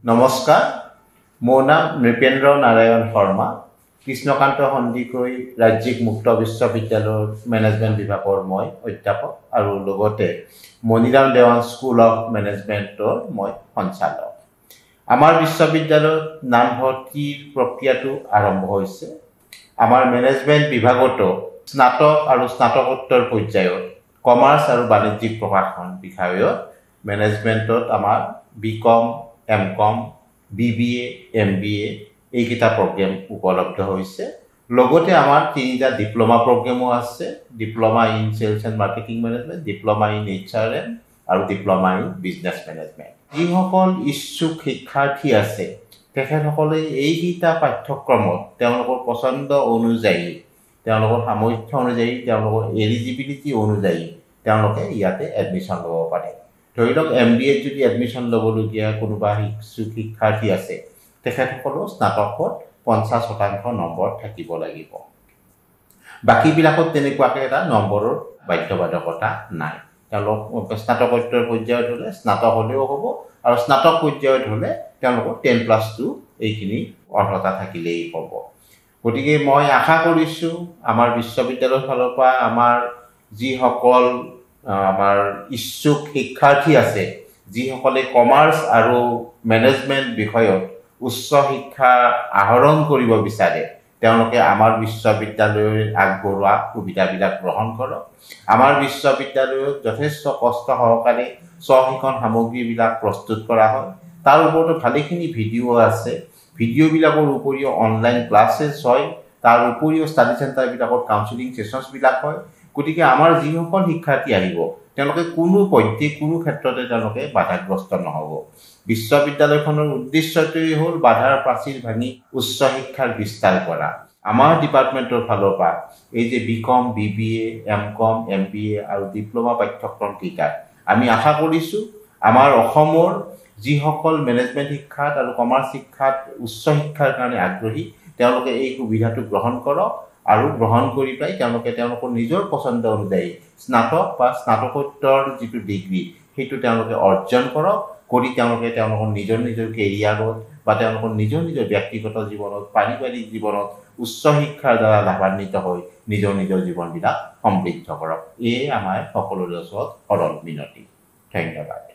নমস্কাৰ, মোৰ নাম নৃপেন্দ্ৰ নাৰায়ণ শৰ্মা। কৃষ্ণকান্ত সন্দিকৈ ৰাজ্যিক মুক্ত বিশ্ববিদ্যালয়ৰ মেনেজমেণ্ট বিভাগৰ মই অধ্যাপক আৰু লগতে মণিৰাম দেৱান স্কুল অফ মেনেজমেণ্টৰ মই সঞ্চালক। আমাৰ বিশ্ববিদ্যালয়ত নামভৰ্তিৰ প্ৰক্ৰিয়াটো আৰম্ভ হৈছে। আমাৰ মেনেজমেণ্ট বিভাগতো স্নাতক আৰু স্নাতকোত্তৰ পৰ্যায়ত কমাৰ্চ আৰু বাণিজ্যিক প্ৰশাসন বিষয়ত মেনেজমেণ্টত আমাৰ বিকম, এমকম, BBA, MBA এইকেইটা প্ৰগ্ৰেম উপলব্ধ হৈছে। লগতে আমাৰ তিনিটা ডিপ্ল'মা প্ৰগ্ৰেমো আছে। Diploma in sales and marketing management, diploma in HRM আৰু ডিপ্ল'মা ইন বিজনেছ মেনেজমেণ্ট। যিসকল ইচ্ছুক শিক্ষাৰ্থী আছে তেখেতসকলে এইকেইটা পাঠ্যক্ৰমত তেওঁলোকৰ পচন্দ অনুযায়ী, তেওঁলোকৰ সামৰ্থ্য অনুযায়ী, তেওঁলোকৰ এলিজিবিলিটি অনুযায়ী তেওঁলোকে ইয়াতে এডমিশ্যন ল'ব পাৰে। ধৰি লওক MBAত যদি এডমিশ্যন ল'বলগীয়া কোনোবা ইচ্ছুক শিক্ষাৰ্থী আছে তেখেতসকলেও স্নাতকত 50% নম্বৰ থাকিব লাগিব। বাকীবিলাকত তেনেকুৱাকৈ এটা নম্বৰৰ বাধ্যবাধকতা নাই। তেওঁলোক স্নাতকোত্তৰ পৰ্যায়ত হ'লে স্নাতক হ'লেও হ'ব আৰু স্নাতক পৰ্যায়ত হ'লে তেওঁলোকৰ 10+2 এইখিনি অৰ্হতা থাকিলেই হ'ব। গতিকে মই আশা কৰিছোঁ আমাৰ বিশ্ববিদ্যালয়ৰ ফালৰ পৰা আমাৰ যিসকল আমাৰ ইচ্ছুক শিক্ষাৰ্থী আছে, যিসকলে কমাৰ্চ আৰু মেনেজমেণ্ট বিষয়ত উচ্চ শিক্ষা আহৰণ কৰিব বিচাৰে, তেওঁলোকে আমাৰ বিশ্ববিদ্যালয়ৰ আগবঢ়োৱা সুবিধাবিলাক গ্ৰহণ কৰক। আমাৰ বিশ্ববিদ্যালয়ত যথেষ্ট কষ্ট সহকাৰে স্বশিক্ষণ সামগ্ৰীবিলাক প্ৰস্তুত কৰা হয়। তাৰ ওপৰতো ভালেখিনি ভিডিঅ' আছে। ভিডিঅ'বিলাকৰ উপৰিও অনলাইন ক্লাছেছ হয়। তাৰ উপৰিও ষ্টাডি চেণ্টাৰবিলাকত কাউন্সেলিং ছেশ্যনছবিলাক হয়। গতিকে আমাৰ যিসকল শিক্ষাৰ্থী আহিব তেওঁলোকে কোনো ক্ষেত্ৰতে তেওঁলোকে বাধাগ্ৰস্ত নহ'ব। বিশ্ববিদ্যালয়খনৰ উদ্দেশ্যটোৱেই হ'ল বাধাৰ প্ৰাচীৰ ভাঙি উচ্চ শিক্ষাৰ বিস্তাৰ কৰা। আমাৰ ডিপাৰ্টমেণ্টৰ ফালৰ পৰা এই যে বিকম, BBA, এমকম, MBA আৰু ডিপ্ল'মা পাঠ্যক্ৰমকেইটাত আমি আশা কৰিছোঁ আমাৰ অসমৰ যিসকল মেনেজমেণ্ট শিক্ষাত আৰু কমাৰ্চ শিক্ষাত উচ্চ শিক্ষাৰ কাৰণে আগ্ৰহী তেওঁলোকে এই সুবিধাটো গ্ৰহণ কৰক আৰু গ্ৰহণ কৰি পাই তেওঁলোকে তেওঁলোকৰ নিজৰ পচন্দ অনুযায়ী স্নাতক বা স্নাতকোত্তৰ যিটো ডিগ্ৰী সেইটো তেওঁলোকে অৰ্জন কৰক। কৰি তেওঁলোকে তেওঁলোকৰ নিজৰ কেৰিয়াৰত বা তেওঁলোকৰ নিজৰ ব্যক্তিগত জীৱনত, পাৰিবাৰিক জীৱনত উচ্চ শিক্ষাৰ দ্বাৰা লাভান্বিত হৈ নিজৰ জীৱনবিলাক সমৃদ্ধ কৰক। এয়ে আমাৰ সকলোৰে ওচৰত সৰল মিনতি। ধন্যবাদ।